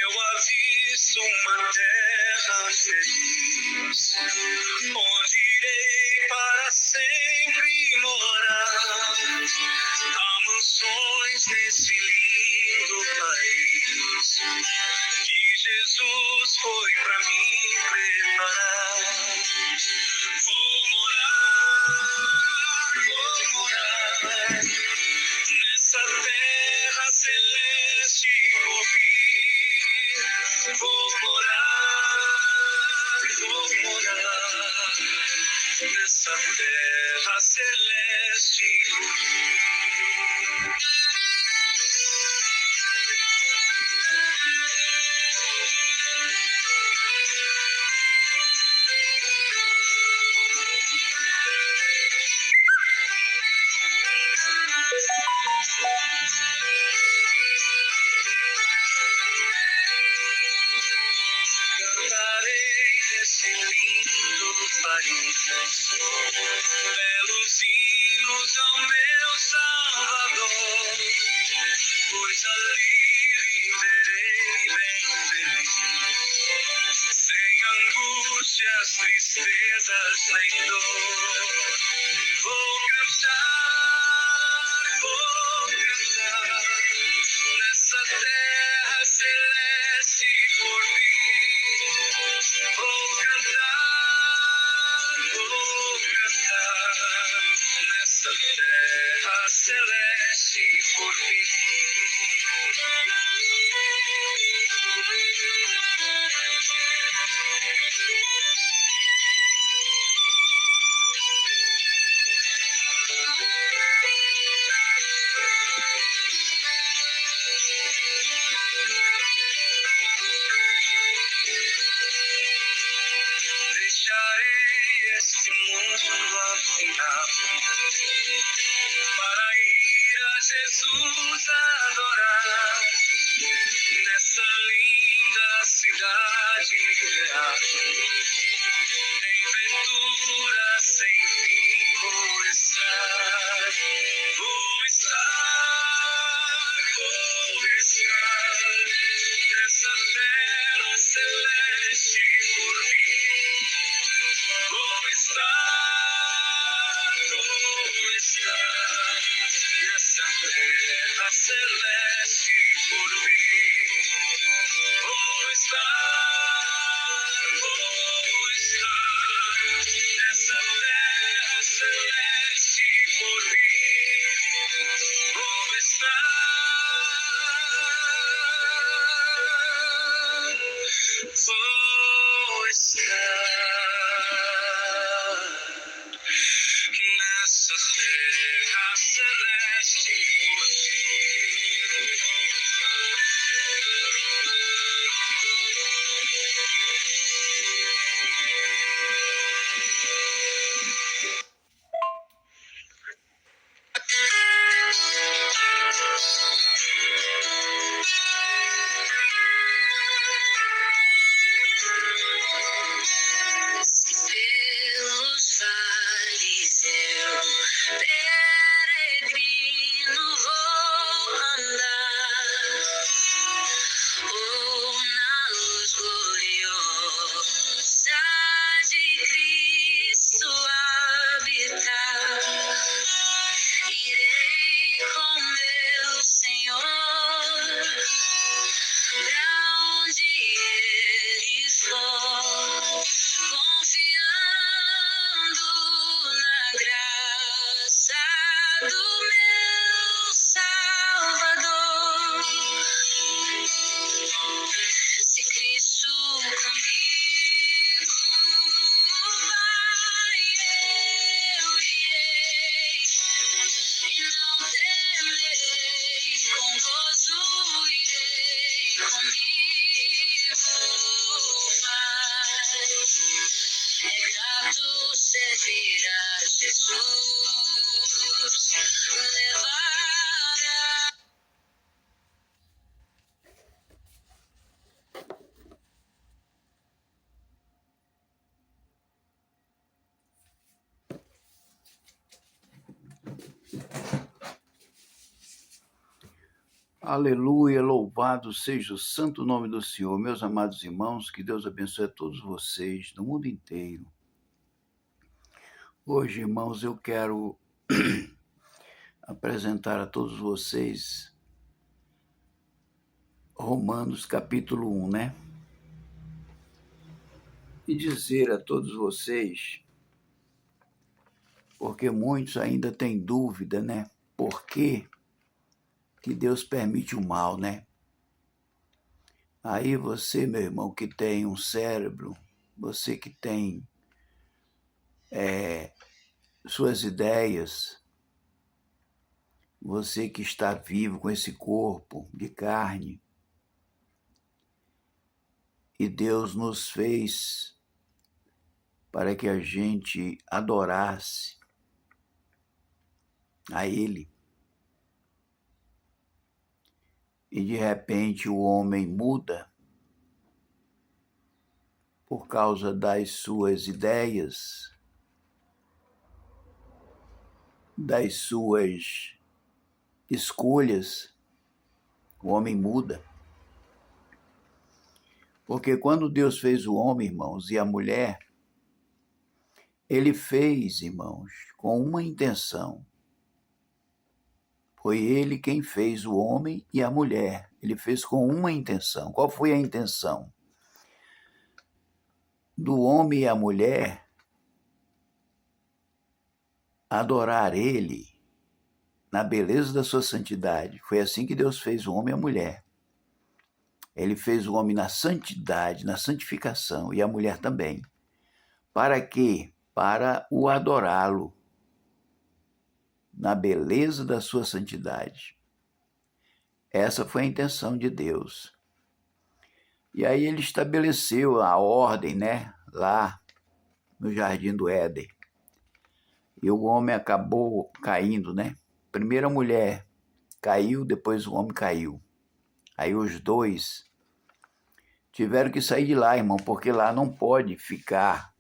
Eu avisto uma terra feliz, onde irei para sempre morar. Há mansões nesse lindo país que Jesus foi para mim preparar. Vou morar nessa terra celeste por vir. Vou morar nessa terra celeste por vir. Cantarei nesse lindo país belos hinos ao meu Salvador, pois ali viverei bem feliz, sem angústias, tristezas nem dor. Vou cantar nessa terra celeste por vir. Vou cantar nessa terra celeste por Deixarei este mundo afinal para ir a Jesus adorar nessa linda cidade real. Em ventura sem fim vou estar nessa terra celeste por vir. Vou estar nessa terra celeste por vir. Vou estar nessa terra celeste por vir. Vou estar nessa terra celeste por pelos vales eu peregrino vou andar, ou na luz gloriosa de Cristo habitar. Irei com meu Senhor pra onde Ele for, confiando na graça do meu Salvador. Se Cristo comigo vai, eu irei e não temerei, com gozo irei comigo vai. É grato servir a Jesus, levar a Aleluia, louvado seja o santo nome do Senhor. Meus amados irmãos, que Deus abençoe a todos vocês no mundo inteiro. Hoje, irmãos, eu quero apresentar a todos vocês Romanos capítulo 1, né? E dizer a todos vocês, porque muitos ainda têm dúvida, né? Por que Deus permite o mal, né? Aí você, meu irmão, que tem um cérebro, você que tem suas ideias, você que está vivo com esse corpo de carne, e Deus nos fez para que a gente adorasse a Ele. E de repente o homem muda por causa das suas ideias, das suas escolhas. O homem muda. Porque quando Deus fez o homem, irmãos, e a mulher, Ele fez, irmãos, com uma intenção. Foi Ele quem fez o homem e a mulher. Ele fez com uma intenção. Qual foi a intenção? Do homem e a mulher adorar Ele na beleza da sua santidade. Foi assim que Deus fez o homem e a mulher. Ele fez o homem na santidade, na santificação, e a mulher também. Para quê? Para o adorá-lo na beleza da sua santidade. Essa foi a intenção de Deus. E aí ele estabeleceu a ordem, né? Lá no Jardim do Éden. E o homem acabou caindo, né? Primeiro a mulher caiu, depois o homem caiu. Aí os dois tiveram que sair de lá, irmão, porque lá não pode ficar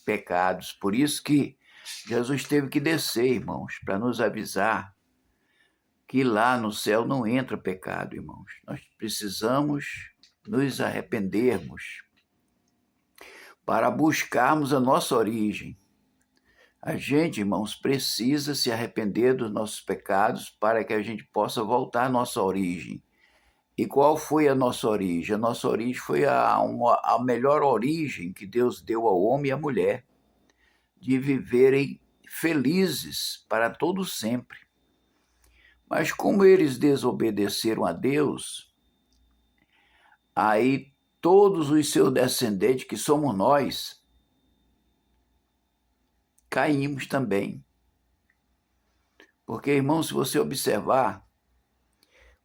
pecados. Por isso que Jesus teve que descer, irmãos, para nos avisar que lá no céu não entra pecado, irmãos. Nós precisamos nos arrependermos para buscarmos a nossa origem. A gente, irmãos, precisa se arrepender dos nossos pecados para que a gente possa voltar à nossa origem. E qual foi a nossa origem? A nossa origem foi a melhor origem que Deus deu ao homem e à mulher, de viverem felizes para todo sempre. Mas como eles desobedeceram a Deus, aí todos os seus descendentes, que somos nós, caímos também. Porque, irmão, se você observar,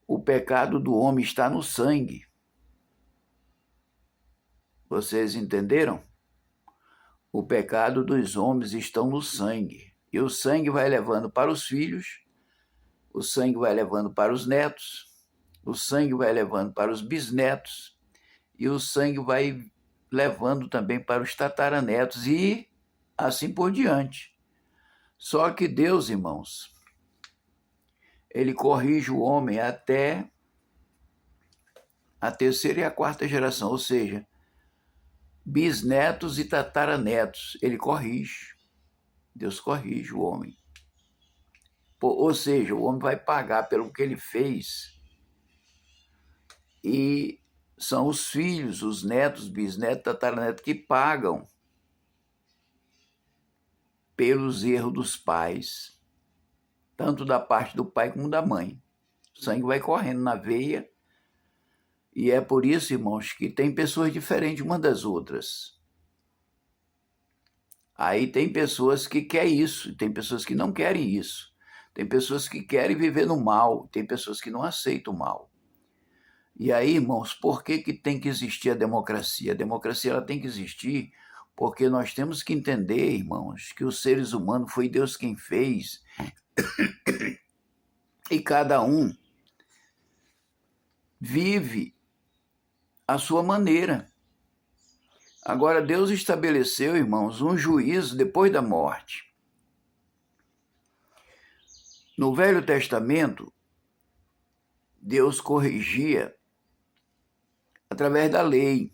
o pecado do homem está no sangue. Vocês entenderam? O pecado dos homens está no sangue. E o sangue vai levando para os filhos, o sangue vai levando para os netos, o sangue vai levando para os bisnetos, e o sangue vai levando também para os tataranetos, e assim por diante. Só que Deus, irmãos, Ele corrige o homem até a terceira e a quarta geração, ou seja, bisnetos e tataranetos. Ele corrige. Deus corrige o homem. Ou seja, o homem vai pagar pelo que ele fez, e são os filhos, os netos, bisnetos, tataranetos que pagam pelos erros dos pais, tanto da parte do pai como da mãe. O sangue vai correndo na veia, e é por isso, irmãos, que tem pessoas diferentes umas das outras. Aí tem pessoas que querem isso, tem pessoas que não querem isso. Tem pessoas que querem viver no mal, tem pessoas que não aceitam o mal. E aí, irmãos, por que tem que existir a democracia? A democracia ela tem que existir porque nós temos que entender, irmãos, que os seres humanos foi Deus quem fez, e cada um vive a sua maneira. Agora, Deus estabeleceu, irmãos, um juízo depois da morte. No Velho Testamento, Deus corrigia através da lei.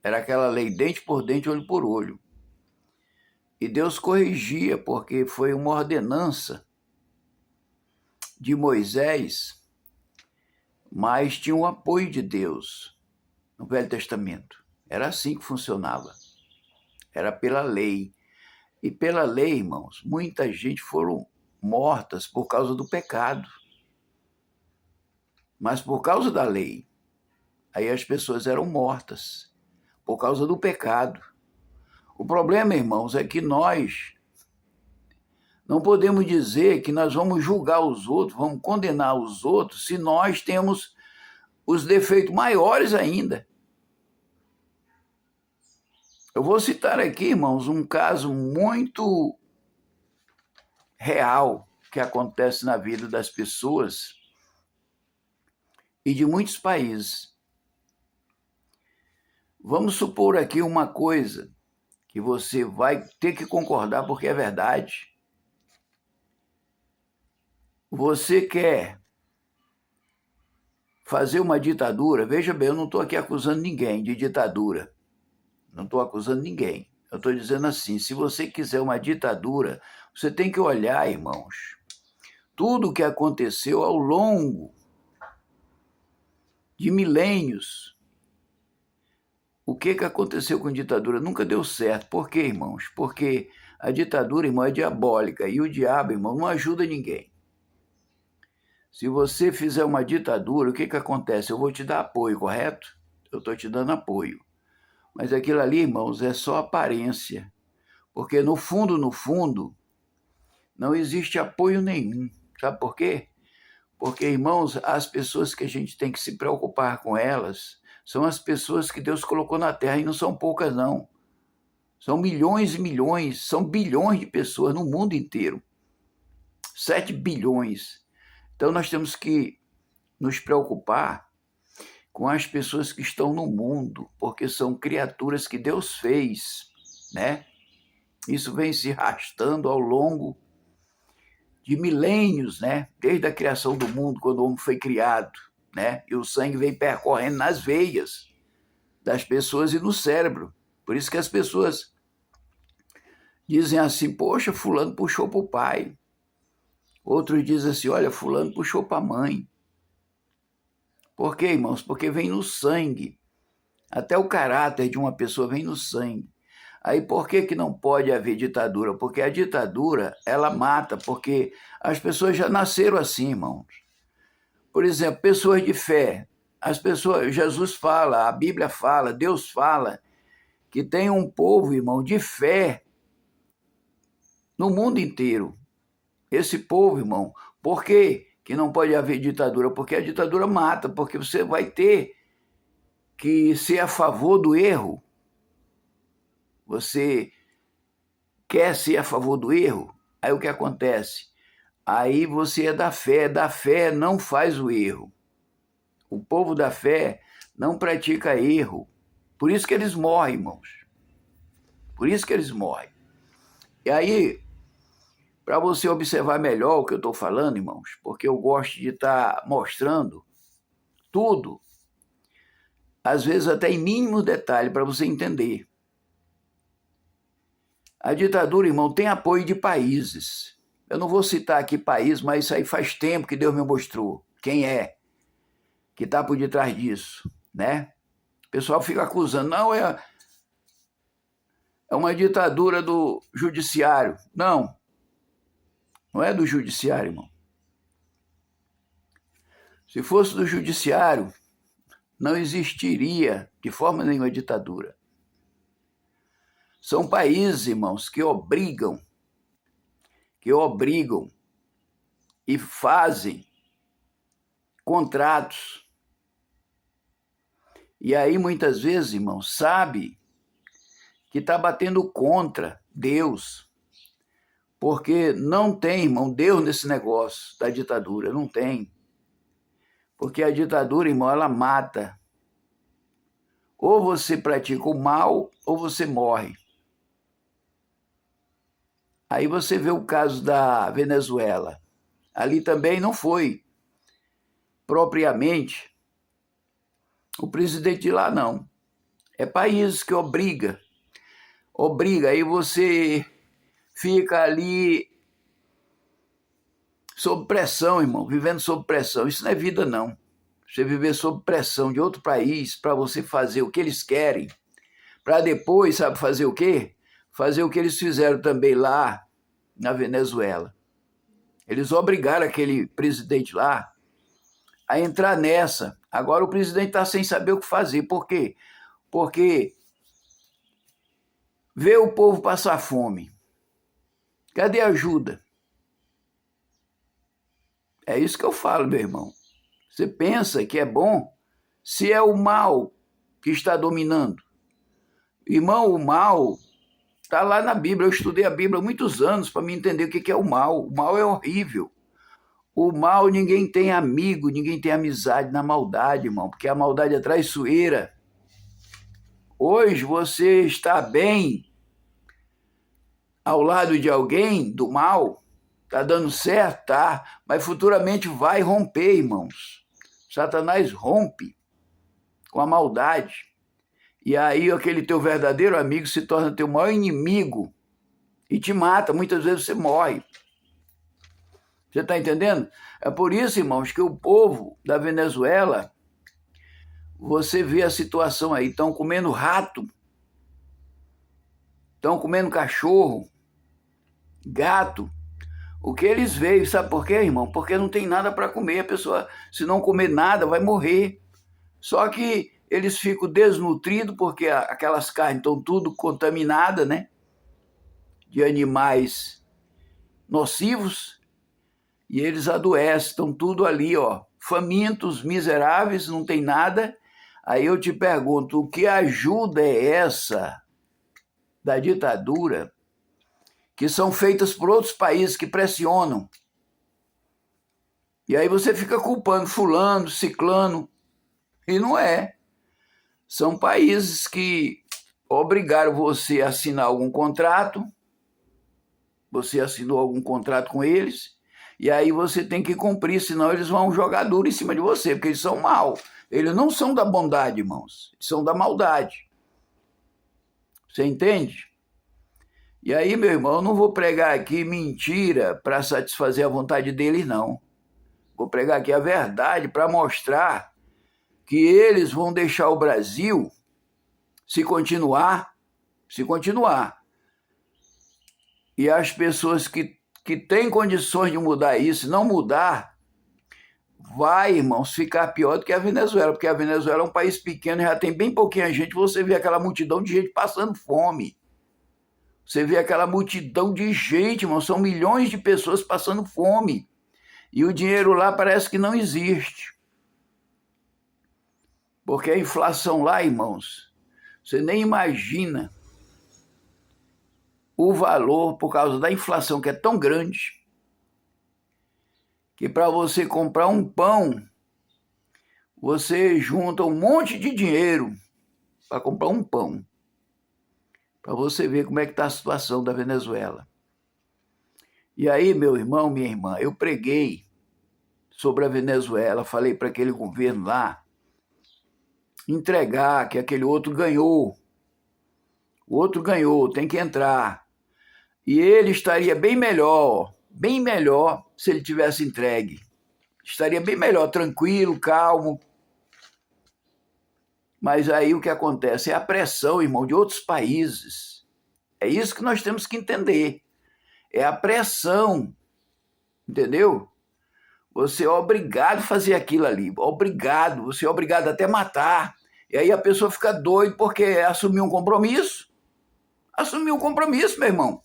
Era aquela lei dente por dente, olho por olho. E Deus corrigia porque foi uma ordenança de Moisés, mas tinha o apoio de Deus no Velho Testamento. Era assim que funcionava. Era pela lei. E pela lei, irmãos, muita gente foram mortas por causa do pecado. Mas por causa da lei, aí as pessoas eram mortas por causa do pecado. O problema, irmãos, é que nós não podemos dizer que nós vamos julgar os outros, vamos condenar os outros, se nós temos os defeitos maiores ainda. Eu vou citar aqui, irmãos, um caso muito real que acontece na vida das pessoas e de muitos países. Vamos supor aqui uma coisa que você vai ter que concordar porque é verdade. Você quer fazer uma ditadura? Veja bem, eu não estou aqui acusando ninguém de ditadura. Não estou acusando ninguém. Eu estou dizendo assim, se você quiser uma ditadura, você tem que olhar, irmãos, tudo o que aconteceu ao longo de milênios. O que aconteceu com a ditadura? Nunca deu certo. Por quê, irmãos? Porque a ditadura, irmão, é diabólica e o diabo, irmão, não ajuda ninguém. Se você fizer uma ditadura, o que acontece? Eu vou te dar apoio, correto? Eu estou te dando apoio. Mas aquilo ali, irmãos, é só aparência. Porque no fundo, não existe apoio nenhum. Sabe por quê? Porque, irmãos, as pessoas que a gente tem que se preocupar com elas são as pessoas que Deus colocou na Terra, e não são poucas, não. São milhões e milhões, são bilhões de pessoas no mundo inteiro. 7 bilhões. Então, nós temos que nos preocupar com as pessoas que estão no mundo, porque são criaturas que Deus fez, né? Isso vem se arrastando ao longo de milênios, né? Desde a criação do mundo, quando o homem foi criado, né? E o sangue vem percorrendo nas veias das pessoas e no cérebro. Por isso que as pessoas dizem assim, poxa, fulano puxou para o pai. Outros dizem assim, olha, fulano puxou para a mãe. Por quê, irmãos? Porque vem no sangue. Até o caráter de uma pessoa vem no sangue. Aí por que não pode haver ditadura? Porque a ditadura, ela mata, porque as pessoas já nasceram assim, irmãos. Por exemplo, pessoas de fé. As pessoas, Jesus fala, a Bíblia fala, Deus fala, que tem um povo, irmão, de fé no mundo inteiro. Esse povo, irmão, por que não pode haver ditadura? Porque a ditadura mata, porque você vai ter que ser a favor do erro. Você quer ser a favor do erro? Aí o que acontece? Aí você é da fé não faz o erro. O povo da fé não pratica erro. Por isso que eles morrem, irmãos. Por isso que eles morrem. E aí, para você observar melhor o que eu estou falando, irmãos, porque eu gosto de estar mostrando tudo, às vezes até em mínimo detalhe, para você entender. A ditadura, irmão, tem apoio de países. Eu não vou citar aqui país, mas isso aí faz tempo que Deus me mostrou quem é que está por detrás disso, né? O pessoal fica acusando, não, é uma ditadura do judiciário. Não é do judiciário, irmão. Se fosse do judiciário, não existiria de forma nenhuma ditadura. São países, irmãos, que obrigam e fazem contratos. E aí, muitas vezes, irmãos, sabe que está batendo contra Deus. Porque não tem, irmão, Deus nesse negócio da ditadura, não tem. Porque a ditadura, irmão, ela mata. Ou você pratica o mal, ou você morre. Aí você vê o caso da Venezuela. Ali também não foi propriamente o presidente de lá, não. É países que obriga, aí você fica ali sob pressão, irmão, vivendo sob pressão. Isso não é vida, não. Você viver sob pressão de outro país para você fazer o que eles querem, para depois, sabe fazer o quê? Fazer o que eles fizeram também lá na Venezuela. Eles obrigaram aquele presidente lá a entrar nessa. Agora o presidente está sem saber o que fazer. Por quê? Porque vê o povo passar fome. Cadê a ajuda? É isso que eu falo, meu irmão. Você pensa que é bom se é o mal que está dominando. Irmão, o mal está lá na Bíblia. Eu estudei a Bíblia há muitos anos para me entender o que é o mal. O mal é horrível. O mal, ninguém tem amigo, ninguém tem amizade na maldade, irmão, porque a maldade é traiçoeira. Hoje você está bem ao lado de alguém do mal, está dando certo, tá? Mas futuramente vai romper, irmãos. Satanás rompe com a maldade. E aí aquele teu verdadeiro amigo se torna teu maior inimigo e te mata. Muitas vezes você morre. Você está entendendo? É por isso, irmãos, que o povo da Venezuela, você vê a situação aí, estão comendo rato, estão comendo cachorro, gato. O que eles veem, sabe por quê, irmão? Porque não tem nada para comer. A pessoa, se não comer nada, vai morrer. Só que eles ficam desnutridos porque aquelas carnes estão tudo contaminadas, né? De animais nocivos. E eles adoecem, estão tudo ali, ó, famintos, miseráveis, não tem nada. Aí eu te pergunto, que ajuda é essa da ditadura que são feitas por outros países que pressionam? E aí você fica culpando fulano, ciclano, e não é. São países que obrigaram você a assinar algum contrato, você assinou algum contrato com eles, e aí você tem que cumprir, senão eles vão jogar duro em cima de você, porque eles são mal. Eles não são da bondade, irmãos, eles são da maldade. Você entende? E aí, meu irmão, eu não vou pregar aqui mentira para satisfazer a vontade deles, não. Vou pregar aqui a verdade para mostrar que eles vão deixar o Brasil se continuar. E as pessoas que têm condições de mudar isso, não mudar, vai, irmãos, ficar pior do que a Venezuela, porque a Venezuela é um país pequeno, já tem bem pouquinha gente, você vê aquela multidão de gente passando fome. Você vê aquela multidão de gente, irmão, são milhões de pessoas passando fome. E o dinheiro lá parece que não existe. Porque a inflação lá, irmãos, você nem imagina o valor por causa da inflação, que é tão grande, que para você comprar um pão, você junta um monte de dinheiro para comprar um pão. Para você ver como é que está a situação da Venezuela. E aí, meu irmão, minha irmã, eu preguei sobre a Venezuela, falei para aquele governo lá entregar, que aquele outro ganhou. O outro ganhou, tem que entrar. E ele estaria bem melhor se ele tivesse entregue. Estaria bem melhor, tranquilo, calmo. Mas aí o que acontece é a pressão, irmão, de outros países. É isso que nós temos que entender. É a pressão, entendeu? Você é obrigado a fazer aquilo ali, obrigado, você é obrigado até matar. E aí a pessoa fica doida porque assumiu um compromisso. Assumiu um compromisso, meu irmão.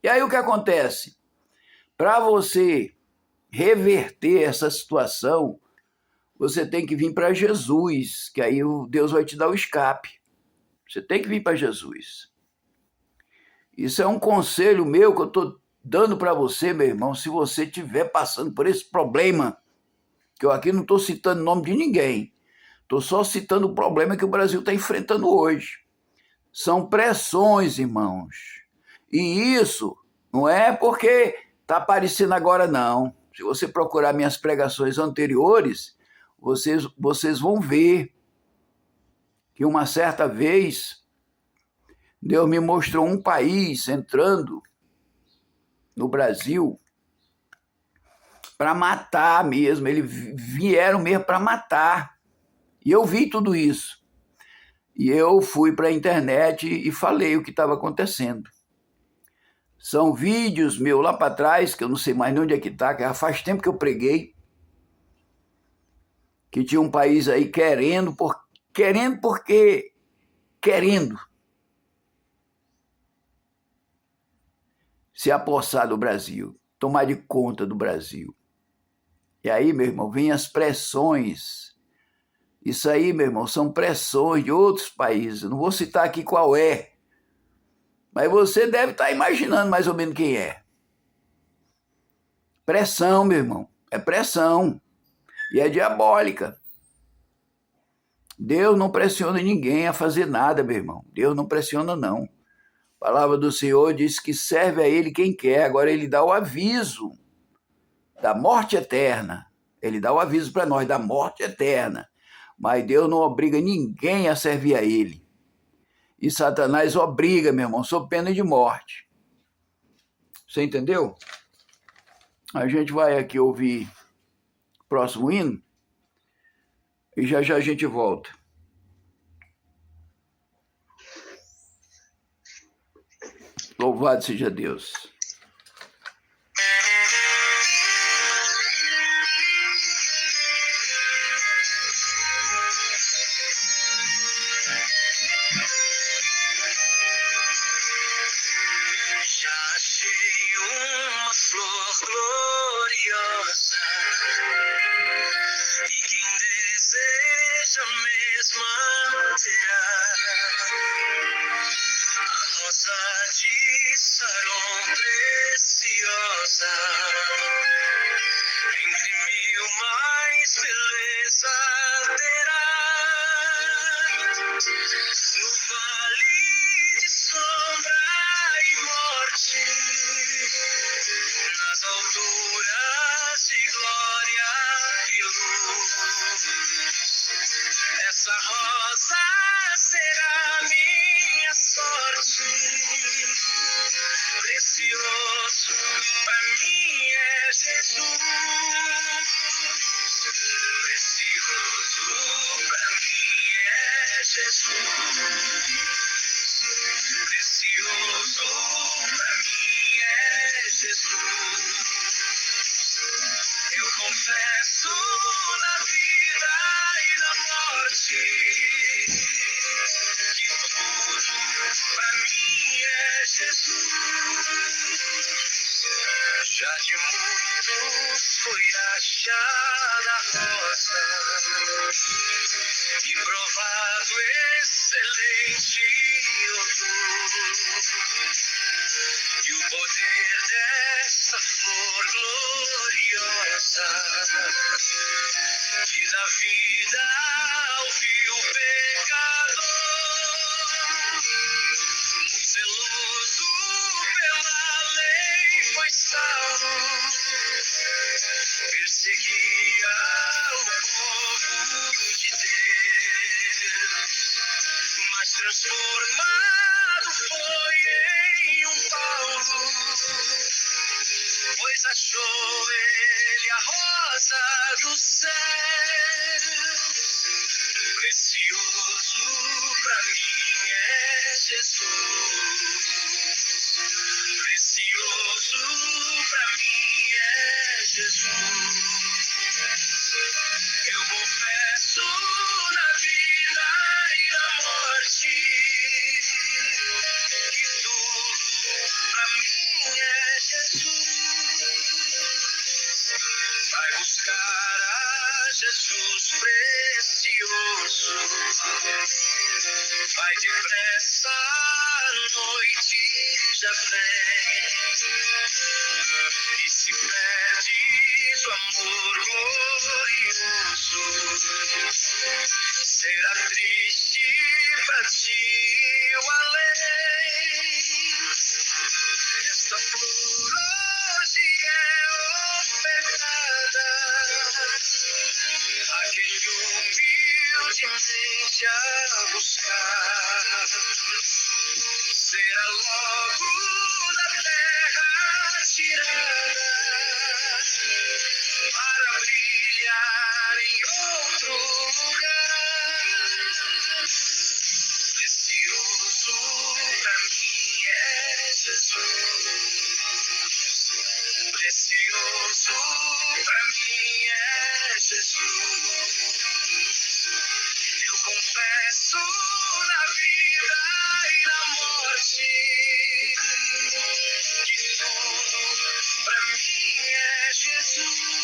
E aí o que acontece? Para você reverter essa situação, você tem que vir para Jesus, que aí Deus vai te dar o escape. Você tem que vir para Jesus. Isso é um conselho meu que eu estou dando para você, meu irmão, se você estiver passando por esse problema, que eu aqui não estou citando o nome de ninguém, estou só citando o problema que o Brasil está enfrentando hoje. São pressões, irmãos. E isso não é porque está aparecendo agora, não. Se você procurar minhas pregações anteriores, vocês vão ver que uma certa vez Deus me mostrou um país entrando no Brasil para matar mesmo. Eles vieram mesmo para matar. E eu vi tudo isso. E eu fui para a internet e falei o que estava acontecendo. São vídeos meus lá para trás, que eu não sei mais onde é que está, que já faz tempo que eu preguei, que tinha um país aí querendo se apossar do Brasil, tomar de conta do Brasil. E aí, meu irmão, vem as pressões. Isso aí, meu irmão, são pressões de outros países. Não vou citar aqui qual é, mas você deve estar imaginando mais ou menos quem é. Pressão, meu irmão, é pressão. E é diabólica. Deus não pressiona ninguém a fazer nada, meu irmão. Deus não pressiona, não. A palavra do Senhor diz que serve a Ele quem quer. Agora Ele dá o aviso da morte eterna. Ele dá o aviso para nós da morte eterna. Mas Deus não obriga ninguém a servir a Ele. E Satanás obriga, meu irmão, sob pena de morte. Você entendeu? A gente vai aqui ouvir o próximo hino e já já a gente volta. Louvado seja Deus. Já achei uma flor gloriosa e quem deseja mesmo terá a rosa de Saron preciosa entre mil mais beleza terá. No vale de sombra e morte, nas alturas de glória e luz, essa rosa será minha sorte. Precioso pra mim é Jesus. Precioso pra mim é Jesus. Precioso pra mim é Jesus. Eu confesso na vida e na morte que tudo pra mim é Jesus. Já de muitos foi achada a rosa e provado excelente odor. E o poder dessa flor gloriosa que dá vida ao vil pecador. Muito zeloso pela lei foi salvo, perseguia o povo de Deus, mas transformado foi em um Paulo, pois achou ele a rosa do céu. Precioso pra mim é Jesus. Precioso pra mim é Jesus. Eu confesso na vida e na morte que tudo pra mim é Jesus. Vai buscar a Jesus precioso. Vai depressa, a noite já vem. E se perdes o amor glorioso, será triste pra ti o além. Esta flor hoje é ofertada fortemente a buscar. Será logo da terra tirada para brilhar em outro lugar. Precioso pra mim é Jesus. Precioso pra mim é Jesus. Eu confesso na vida e na morte que tudo pra mim é Jesus.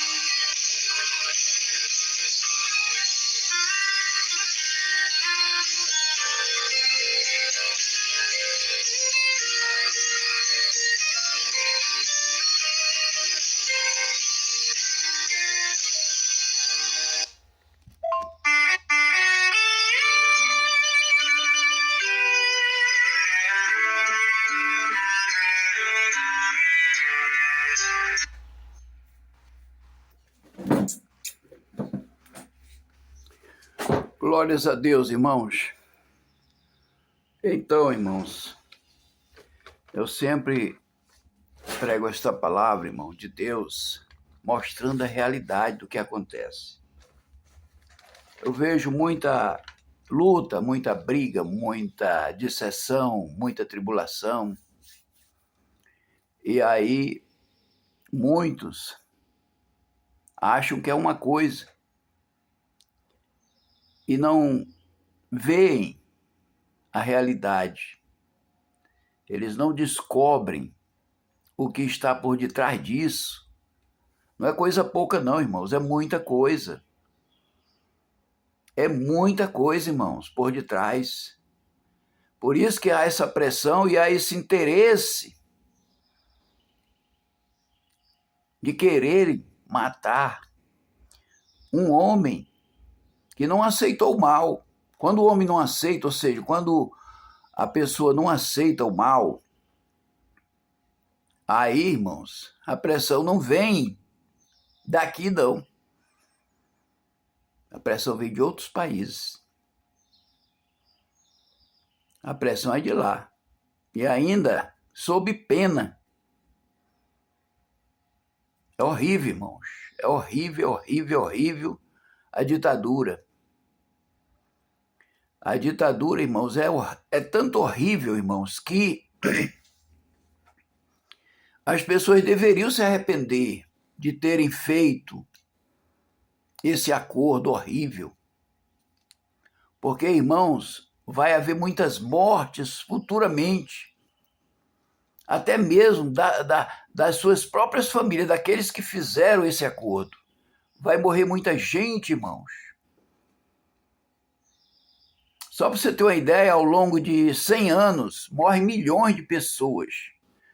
Glórias a Deus, irmãos. Então, irmãos, eu sempre prego esta palavra, irmão, de Deus, mostrando a realidade do que acontece. Eu vejo muita luta, muita briga, muita disseção, muita tribulação. E aí, muitos acham que é uma coisa e não veem a realidade. Eles não descobrem o que está por detrás disso. Não é coisa pouca não, irmãos, é muita coisa. É muita coisa, irmãos, por detrás. Por isso que há essa pressão e há esse interesse de quererem matar um homem que não aceitou o mal. Quando o homem não aceita, ou seja, quando a pessoa não aceita o mal, aí, irmãos, a pressão não vem daqui, não. A pressão vem de outros países. A pressão é de lá. E ainda sob pena. É horrível, irmãos. É horrível, horrível, horrível a ditadura. A ditadura, irmãos, é tanto horrível, irmãos, que as pessoas deveriam se arrepender de terem feito esse acordo horrível. Porque, irmãos, vai haver muitas mortes futuramente. Até mesmo das suas próprias famílias, daqueles que fizeram esse acordo. Vai morrer muita gente, irmãos. Só para você ter uma ideia, ao longo de 100 anos, morrem milhões de pessoas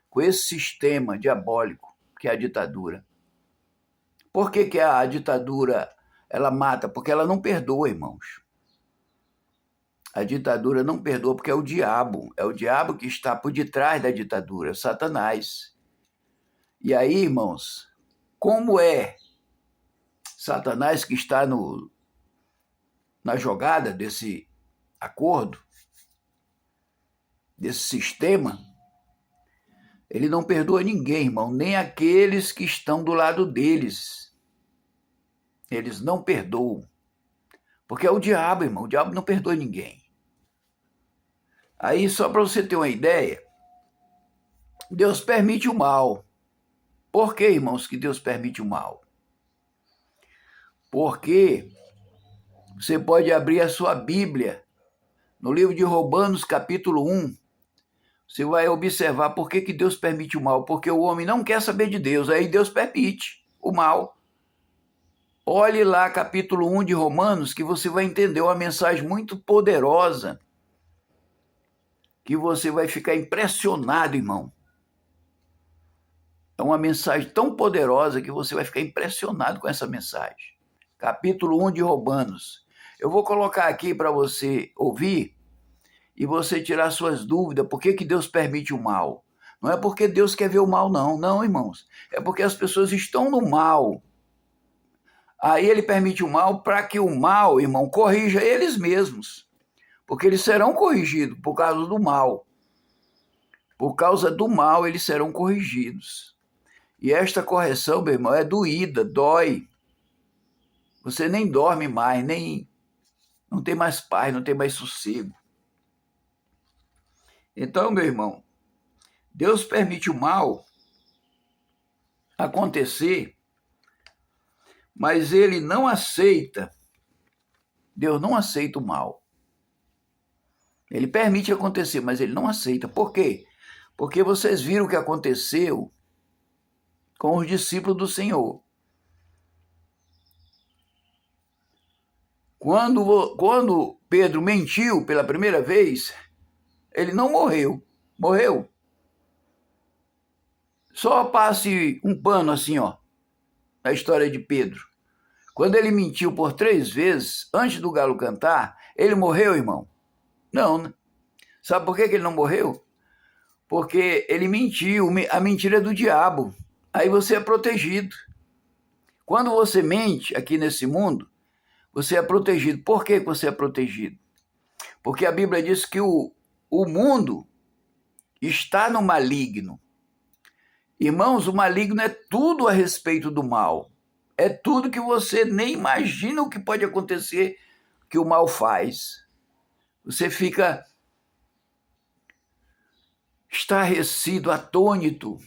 com esse sistema diabólico que é a ditadura. Por que a ditadura ela mata? Porque ela não perdoa, irmãos. A ditadura não perdoa porque é o diabo que está por detrás da ditadura, é Satanás. E aí, irmãos, como é Satanás que está na jogada desse acordo, desse sistema, ele não perdoa ninguém, irmão, nem aqueles que estão do lado deles. Eles não perdoam. Porque é o diabo, irmão, o diabo não perdoa ninguém. Aí, só para você ter uma ideia, Deus permite o mal. Por que, irmãos, que Deus permite o mal? Porque você pode abrir a sua Bíblia no livro de Romanos, capítulo 1. Você vai observar por que Deus permite o mal. Porque o homem não quer saber de Deus, aí Deus permite o mal. Olhe lá, capítulo 1 de Romanos, que você vai entender uma mensagem muito poderosa, que você vai ficar impressionado, irmão. É uma mensagem tão poderosa que você vai ficar impressionado com essa mensagem. Capítulo 1 de Romanos. Eu vou colocar aqui para você ouvir e você tirar suas dúvidas. Por que Deus permite o mal? Não é porque Deus quer ver o mal, não. Não, irmãos. É porque as pessoas estão no mal. Aí ele permite o mal para que o mal, irmão, corrija eles mesmos. Porque eles serão corrigidos por causa do mal. Por causa do mal, eles serão corrigidos. E esta correção, meu irmão, é doída, dói. Você nem dorme mais, não tem mais paz, não tem mais sossego. Então, meu irmão, Deus permite o mal acontecer, mas ele não aceita. Deus não aceita o mal. Ele permite acontecer, mas ele não aceita. Por quê? Porque vocês viram o que aconteceu com os discípulos do Senhor. Quando Pedro mentiu pela primeira vez, ele não morreu. Morreu. Só passe um pano assim, ó, na história de Pedro. Quando ele mentiu por 3 vezes, antes do galo cantar, ele morreu, irmão? Não, né? Sabe por que ele não morreu? Porque ele mentiu, a mentira é do diabo. Aí você é protegido. Quando você mente aqui nesse mundo, você é protegido. Por que você é protegido? Porque a Bíblia diz que o mundo está no maligno. Irmãos, o maligno é tudo a respeito do mal. É tudo que você nem imagina o que pode acontecer que o mal faz. Você fica estarrecido, atônito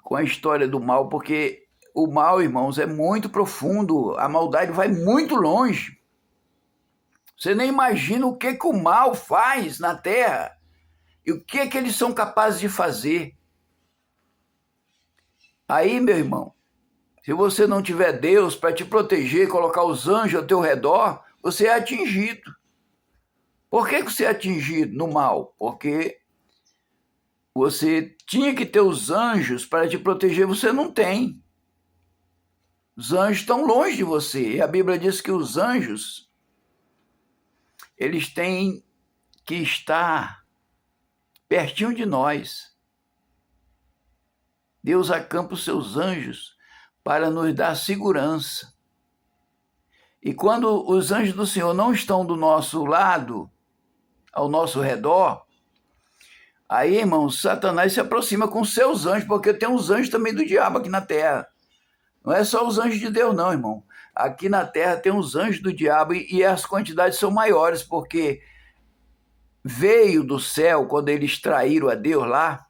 com a história do mal, porque o mal, irmãos, é muito profundo, a maldade vai muito longe. Você nem imagina o que o mal faz na terra e o que eles são capazes de fazer. Aí, meu irmão, se você não tiver Deus para te proteger, colocar os anjos ao teu redor, você é atingido. Por que você é atingido no mal? Porque você tinha que ter os anjos para te proteger, você não tem. Os anjos estão longe de você. E a Bíblia diz que os anjos, eles têm que estar pertinho de nós. Deus acampa os seus anjos para nos dar segurança. E quando os anjos do Senhor não estão do nosso lado, ao nosso redor, aí, irmão, Satanás se aproxima com seus anjos, porque tem uns anjos também do diabo aqui na terra. Não é só os anjos de Deus, não, irmão. Aqui na terra tem os anjos do diabo e as quantidades são maiores, porque veio do céu, quando eles traíram a Deus lá,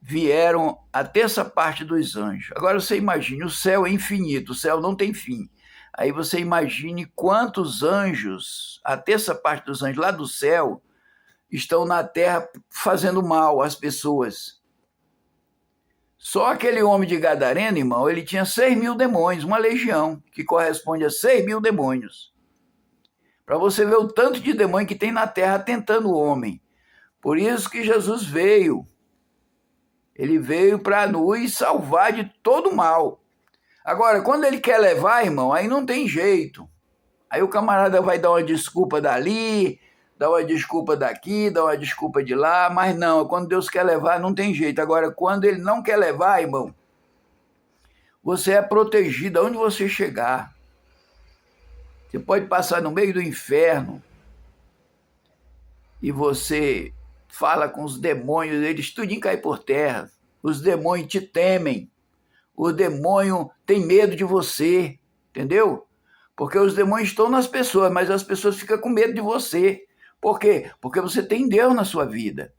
vieram a terça parte dos anjos. Agora você imagine, o céu é infinito, o céu não tem fim. Aí você imagine quantos anjos, a terça parte dos anjos lá do céu, estão na terra fazendo mal às pessoas. Só aquele homem de Gadareno, irmão, ele tinha 6.000 demônios, uma legião, que corresponde a 6.000 demônios. Para você ver o tanto de demônio que tem na terra tentando o homem. Por isso que Jesus veio. Ele veio para nos salvar de todo mal. Agora, quando ele quer levar, irmão, aí não tem jeito. Aí o camarada vai dar uma desculpa dali, dá uma desculpa daqui, dá uma desculpa de lá, mas não, quando Deus quer levar, não tem jeito. Agora, quando ele não quer levar, irmão, você é protegido aonde você chegar. Você pode passar no meio do inferno e você fala com os demônios, eles tudinho caem por terra. Os demônios te temem. O demônio tem medo de você, entendeu? Porque os demônios estão nas pessoas, mas as pessoas ficam com medo de você. Por quê? Porque você tem Deus na sua vida.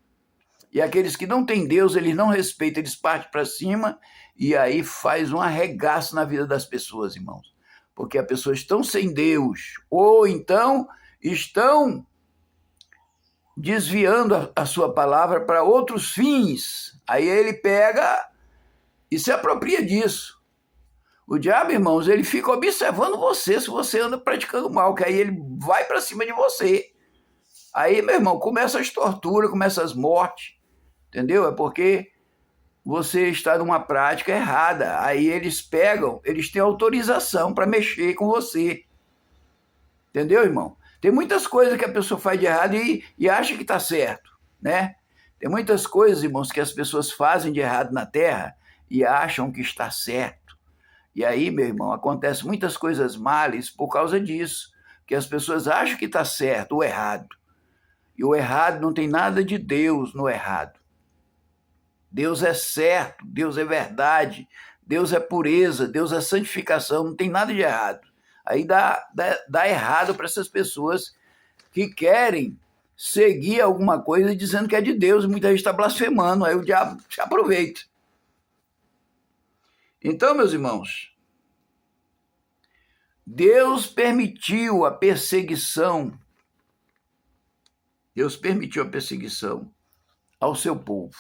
E aqueles que não têm Deus, eles não respeitam, eles partem para cima e aí faz um arregaço na vida das pessoas, irmãos. Porque as pessoas estão sem Deus, ou então estão desviando a sua palavra para outros fins. Aí ele pega e se apropria disso. O diabo, irmãos, ele fica observando você, se você anda praticando mal, que aí ele vai para cima de você. Aí, meu irmão, começa as torturas, começa as mortes, entendeu? É porque você está numa prática errada. Aí eles pegam, eles têm autorização para mexer com você. Entendeu, irmão? Tem muitas coisas que a pessoa faz de errado e acha que está certo, né? Tem muitas coisas, irmãos, que as pessoas fazem de errado na terra e acham que está certo. E aí, meu irmão, acontecem muitas coisas males por causa disso, que as pessoas acham que está certo ou errado. E o errado não tem nada de Deus no errado. Deus é certo, Deus é verdade, Deus é pureza, Deus é santificação, não tem nada de errado. Aí dá errado para essas pessoas que querem seguir alguma coisa dizendo que é de Deus, e muita gente está blasfemando, aí o diabo se aproveita. Então, meus irmãos, Deus permitiu a perseguição ao seu povo.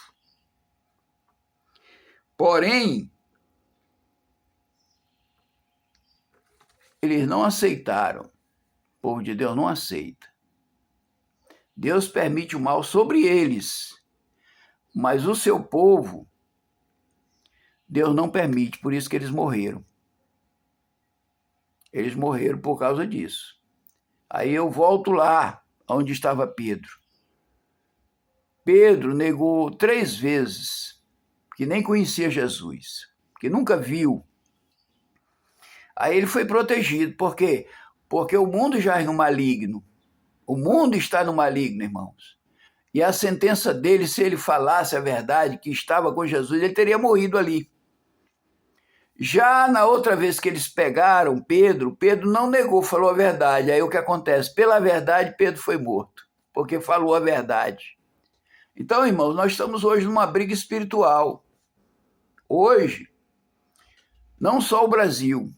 Porém, eles não aceitaram. O povo de Deus não aceita. Deus permite o mal sobre eles, mas o seu povo, Deus não permite, por isso que eles morreram. Eles morreram por causa disso. Aí eu volto lá, onde estava Pedro. Pedro negou 3 vezes, que nem conhecia Jesus, que nunca viu. Aí ele foi protegido. Por quê? Porque o mundo já é no maligno. O mundo está no maligno, irmãos. E a sentença dele, se ele falasse a verdade, que estava com Jesus, ele teria morrido ali. Já na outra vez que eles pegaram Pedro, Pedro não negou, falou a verdade. Aí o que acontece? Pela verdade, Pedro foi morto, porque falou a verdade. Então, irmãos, nós estamos hoje numa briga espiritual. Hoje, não só o Brasil,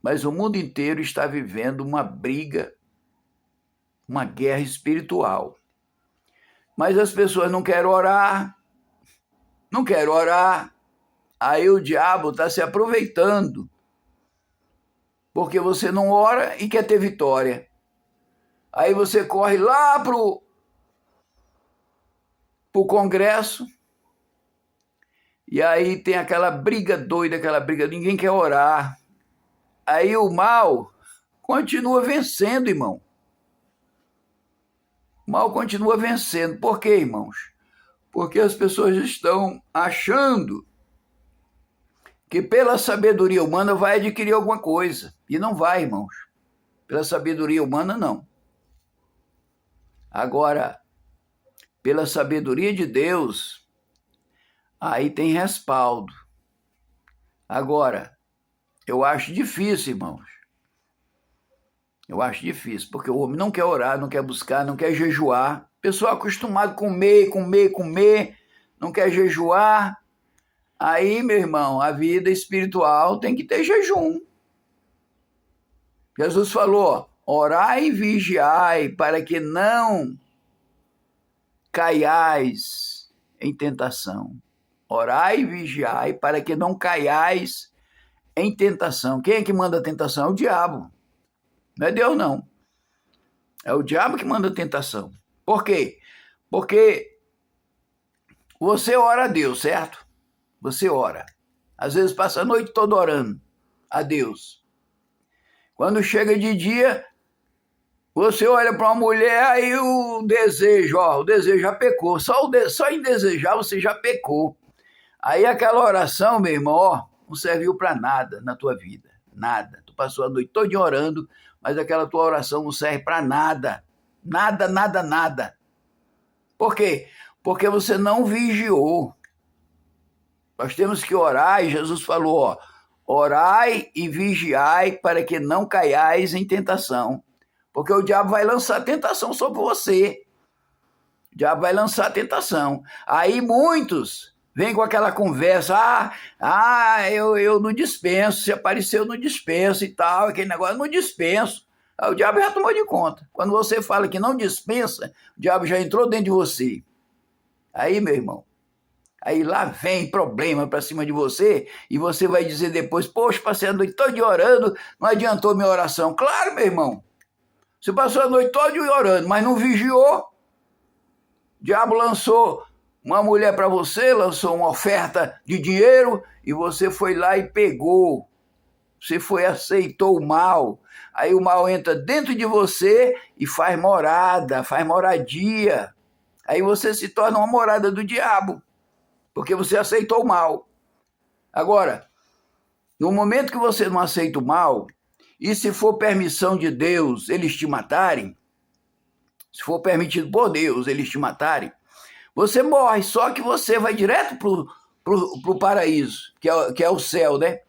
mas o mundo inteiro está vivendo uma briga, uma guerra espiritual. Mas as pessoas não querem orar. Aí o diabo está se aproveitando, porque você não ora e quer ter vitória. Aí você corre lá pro Congresso, e aí tem aquela briga doida, ninguém quer orar. Aí o mal continua vencendo, irmão. O mal continua vencendo. Por quê, irmãos? Porque as pessoas estão achando que pela sabedoria humana vai adquirir alguma coisa. E não vai, irmãos. Pela sabedoria humana, não. Agora, pela sabedoria de Deus, aí tem respaldo. Agora, eu acho difícil, irmãos. Eu acho difícil, porque o homem não quer orar, não quer buscar, não quer jejuar. Pessoa acostumado a comer, não quer jejuar. Aí, meu irmão, a vida espiritual tem que ter jejum. Jesus falou, orai e vigiai para que não caiais em tentação. Orai e vigiai para que não caiais em tentação. Quem é que manda a tentação? É o diabo. Não é Deus, não. É o diabo que manda a tentação. Por quê? Porque você ora a Deus, certo? Você ora. Às vezes passa a noite toda orando a Deus. Quando chega de dia, você olha para uma mulher, aí o desejo já pecou. Só em desejar você já pecou. Aí aquela oração, meu irmão, não serviu para nada na tua vida. Nada. Tu passou a noite toda orando, mas aquela tua oração não serve para nada. Nada. Por quê? Porque você não vigiou. Nós temos que orar, e Jesus falou, orai e vigiai para que não caiais em tentação. Porque o diabo vai lançar tentação sobre você. O diabo vai lançar tentação. Aí muitos vêm com aquela conversa, eu não dispenso, se apareceu não dispenso e tal, aquele negócio, eu não dispenso. Aí o diabo já tomou de conta. Quando você fala que não dispensa, o diabo já entrou dentro de você. Aí, meu irmão, aí lá vem problema para cima de você, e você vai dizer depois, poxa, passei a noite toda orando, não adiantou minha oração. Claro, meu irmão, você passou a noite toda orando, mas não vigiou. O diabo lançou uma mulher para você, lançou uma oferta de dinheiro, e você foi lá e pegou. Você aceitou o mal. Aí o mal entra dentro de você e faz moradia. Aí você se torna uma morada do diabo, porque você aceitou o mal. Agora, No momento que você não aceita o mal, e se for permissão de Deus eles te matarem, se for permitido por Deus eles te matarem, você morre, só que você vai direto pro paraíso, que é o céu, né?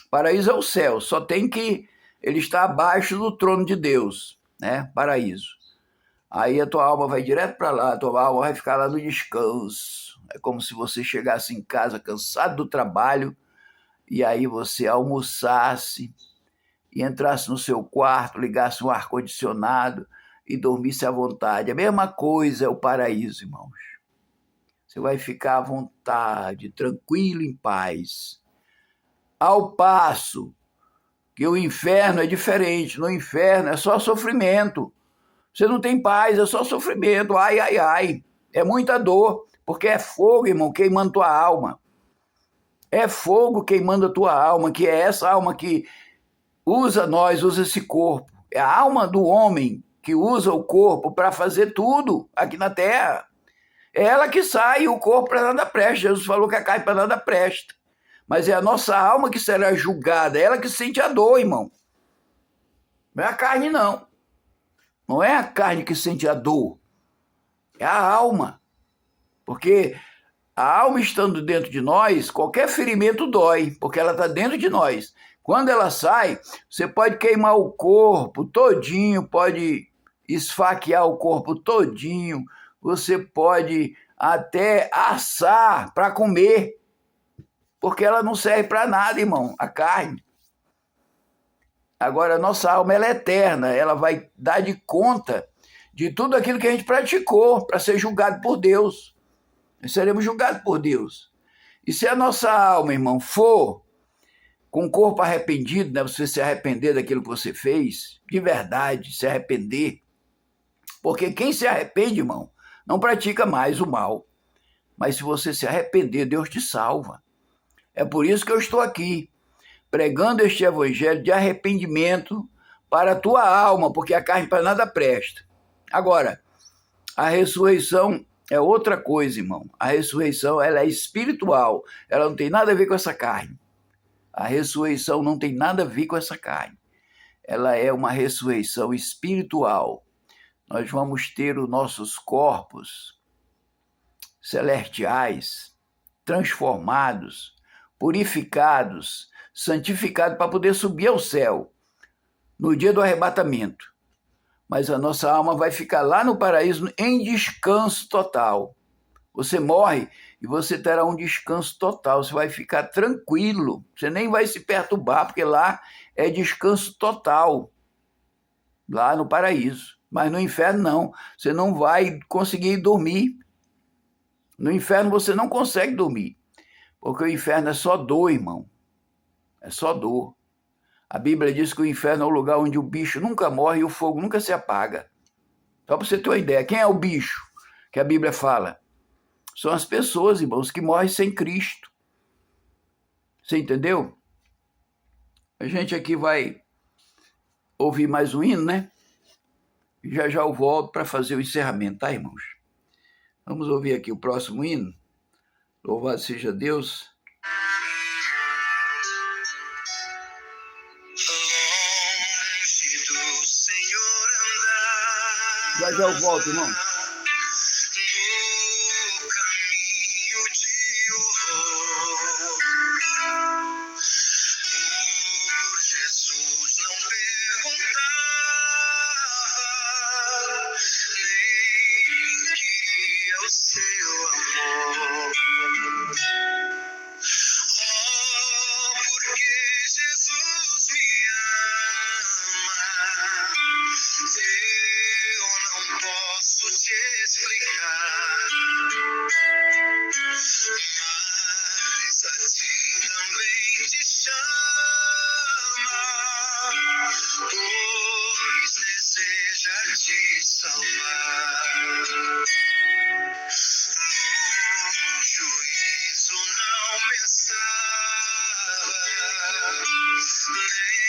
Paraíso é o céu, só tem que ele está abaixo do trono de Deus, né? Paraíso. Aí a tua alma vai direto para lá, a tua alma vai ficar lá no descanso. É como se você chegasse em casa cansado do trabalho e aí você almoçasse e entrasse no seu quarto, ligasse um ar-condicionado e dormisse à vontade. A mesma coisa é o paraíso, irmãos. Você vai ficar à vontade, tranquilo, em paz. Ao passo que o inferno é diferente. No inferno é só sofrimento. Você não tem paz, é só sofrimento. Ai, ai, ai. É muita dor, porque é fogo, irmão, queimando tua alma. É fogo queimando a tua alma, que é essa alma que usa nós, usa esse corpo. É a alma do homem que usa o corpo para fazer tudo aqui na terra. É ela que sai, o corpo para nada presta. Jesus falou que a carne para nada presta. Mas é a nossa alma que será julgada, é ela que sente a dor, irmão. Não é a carne, não. Não é a carne que sente a dor, é a alma. Porque a alma estando dentro de nós, qualquer ferimento dói, porque ela está dentro de nós. Quando ela sai, você pode queimar o corpo todinho, pode esfaquear o corpo todinho, você pode até assar para comer, porque ela não serve para nada, irmão, a carne. Agora, a nossa alma ela é eterna, ela vai dar de conta de tudo aquilo que a gente praticou para ser julgado por Deus. Nós seremos julgados por Deus. E se a nossa alma, irmão, for com o corpo arrependido, né, você se arrepender daquilo que você fez, de verdade, se arrepender, porque quem se arrepende, irmão, não pratica mais o mal. Mas se você se arrepender, Deus te salva. É por isso que eu estou aqui, pregando este evangelho de arrependimento para a tua alma, porque a carne para nada presta. Agora, a ressurreição é outra coisa, irmão. A ressurreição ela é espiritual, ela não tem nada a ver com essa carne. A ressurreição não tem nada a ver com essa carne. Ela é uma ressurreição espiritual. Nós vamos ter os nossos corpos celestiais transformados, purificados, santificados para poder subir ao céu no dia do arrebatamento. Mas a nossa alma vai ficar lá no paraíso em descanso total. Você morre e você terá um descanso total, você vai ficar tranquilo, você nem vai se perturbar, porque lá é descanso total, lá no paraíso. Mas no inferno não, você não vai conseguir dormir. No inferno você não consegue dormir, porque o inferno é só dor, irmão, é só dor. A Bíblia diz que o inferno é o lugar onde o bicho nunca morre e o fogo nunca se apaga. Só para você ter uma ideia, quem é o bicho que a Bíblia fala? São as pessoas, irmãos, que morrem sem Cristo. Você entendeu? A gente aqui vai ouvir mais um hino, né? E já já eu volto para fazer o encerramento, tá, irmãos? Vamos ouvir aqui o próximo hino. Louvado seja Deus. Longe do Senhor andar. Já já eu volto, irmão. No caminho de horror. Por Jesus não perguntava, nem queria o seu amor. Oh, porque Jesus me ama, eu não posso te explicar, mas a ti também te chama, pois deseja te salvar. No juízo não pensava, nem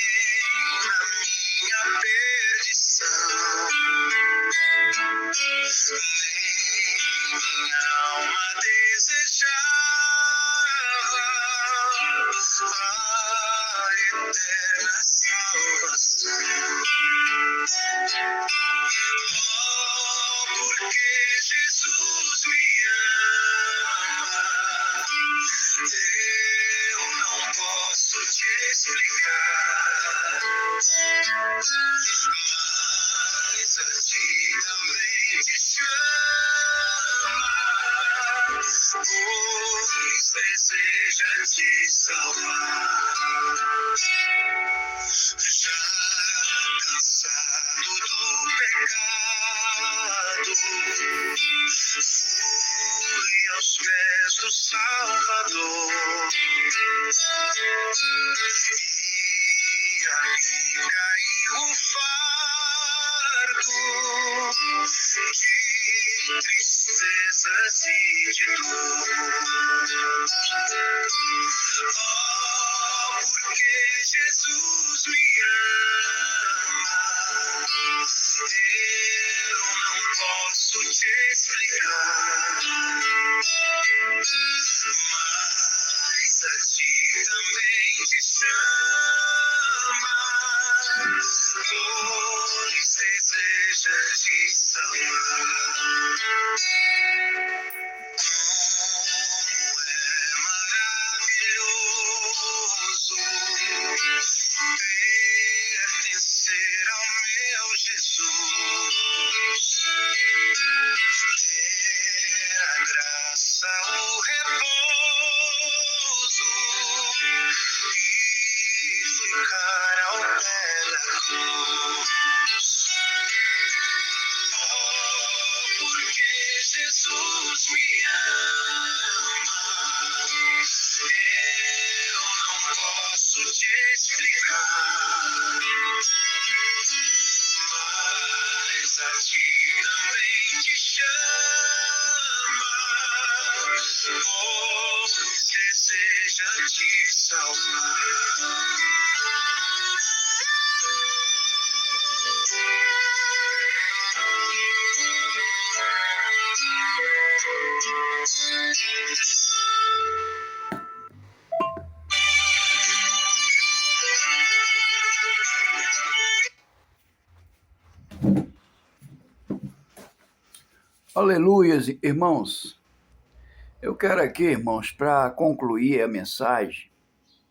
na minha perdição, nem minha alma desejava eterna salvação. Oh, porque Jesus me ama, eu não posso te explicar, mas a ti também te chama, pois deseja te salvar. Já cansado do pecado, fui aos pés do Salvador, e ali caiu o fardo de tristezas e de dor. Oh, porque Jesus me ama, eu não posso te explicar, mas a ti também te chama, pois deseja te salvar. Como é maravilhoso pertencer ao meu Jesus, ter a graça, o repouso e ficar ao pé da cruz. Oh, porque Jesus me ama, eu não posso te explicar, mas a ti também te chama, pois deseja te salvar. Aleluia, irmãos. Eu quero aqui, irmãos, para concluir a mensagem,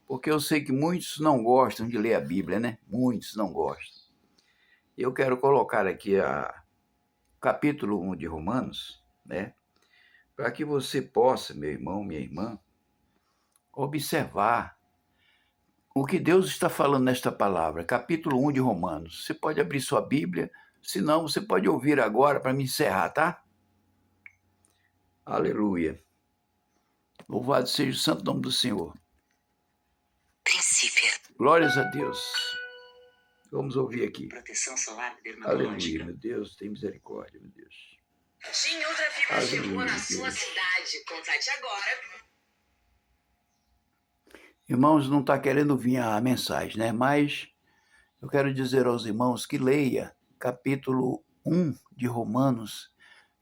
porque eu sei que muitos não gostam de ler a Bíblia, né? Muitos não gostam. Eu quero colocar aqui a capítulo 1 de Romanos, né? Para que você possa, meu irmão, minha irmã, observar o que Deus está falando nesta palavra, capítulo 1 de Romanos. Você pode abrir sua Bíblia, se não, você pode ouvir agora para me encerrar, tá? Aleluia. Louvado seja o santo nome do Senhor. Princípio. Glórias a Deus. Vamos ouvir aqui. Proteção solar Aleluia, dermatológica. meu Deus, tem misericórdia, meu Deus. Gin Ultra Fibra Aleluia, chegou na meu sua Deus. cidade. Contrate agora. Irmãos, não está querendo vir a mensagem, né? Mas eu quero dizer aos irmãos que leia capítulo 1 de Romanos,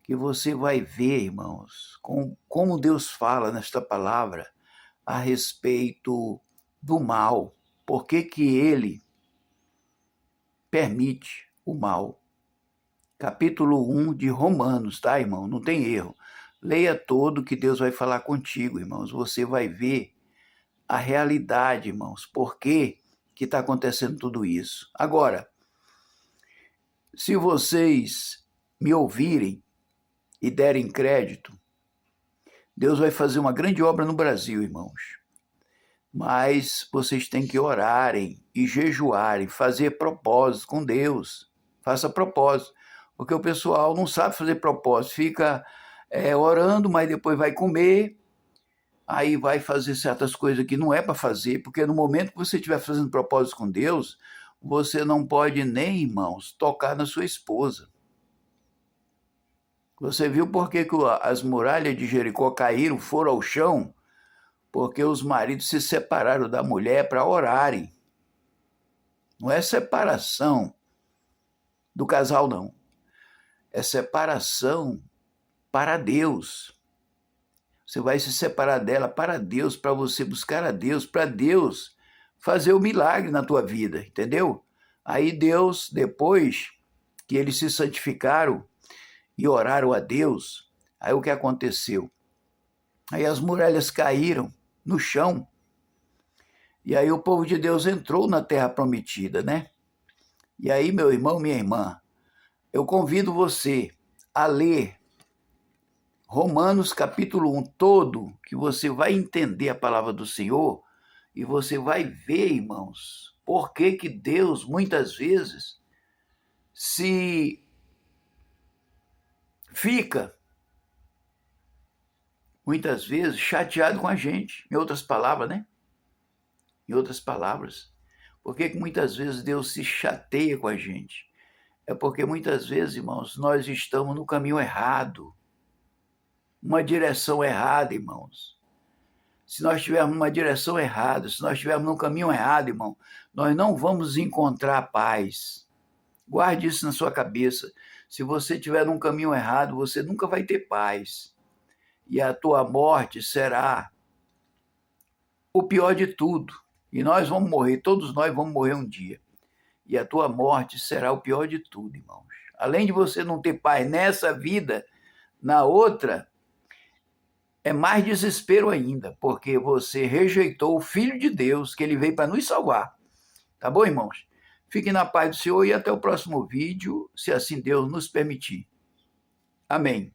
que você vai ver, irmãos, como Deus fala nesta palavra a respeito do mal. Por que que ele permite o mal? Capítulo 1 de Romanos, tá, irmão? Não tem erro. Leia todo que Deus vai falar contigo, irmãos. Você vai ver a realidade, irmãos. Por que está acontecendo tudo isso? Agora, se vocês me ouvirem e derem crédito, Deus vai fazer uma grande obra no Brasil, irmãos. Mas vocês têm que orarem e jejuarem, fazer propósito com Deus. Faça propósito. Porque o pessoal não sabe fazer propósito. Fica orando, mas depois vai comer, aí vai fazer certas coisas que não é para fazer, porque no momento que você estiver fazendo propósito com Deus, você não pode nem, irmãos, tocar na sua esposa. Você viu por que as muralhas de Jericó caíram, foram ao chão? Porque os maridos se separaram da mulher para orarem. Não é separação do casal, não. É separação para Deus. Você vai se separar dela para Deus, para você buscar a Deus, para Deus fazer o milagre na tua vida, entendeu? Aí Deus, depois que eles se santificaram e oraram a Deus, aí o que aconteceu? Aí as muralhas caíram no chão, e aí o povo de Deus entrou na terra prometida, né? E aí, meu irmão, minha irmã, eu convido você a ler Romanos capítulo 1 todo, que você vai entender a palavra do Senhor e você vai ver, irmãos, por que que Deus muitas vezes se fica, muitas vezes, chateado com a gente, em outras palavras, né? Em outras palavras, por que que muitas vezes Deus se chateia com a gente? É porque muitas vezes, irmãos, nós estamos no caminho errado, uma direção errada, irmãos. Se nós estivermos numa direção errada, se nós estivermos num caminho errado, irmão, nós não vamos encontrar paz. Guarde isso na sua cabeça. Se você estiver num caminho errado, você nunca vai ter paz. E a tua morte será o pior de tudo. E nós vamos morrer, todos nós vamos morrer um dia. E a tua morte será o pior de tudo, irmãos. Além de você não ter paz nessa vida, na outra, é mais desespero ainda, porque você rejeitou o Filho de Deus, que ele veio para nos salvar. Tá bom, irmãos? Fiquem na paz do Senhor e até o próximo vídeo, se assim Deus nos permitir. Amém.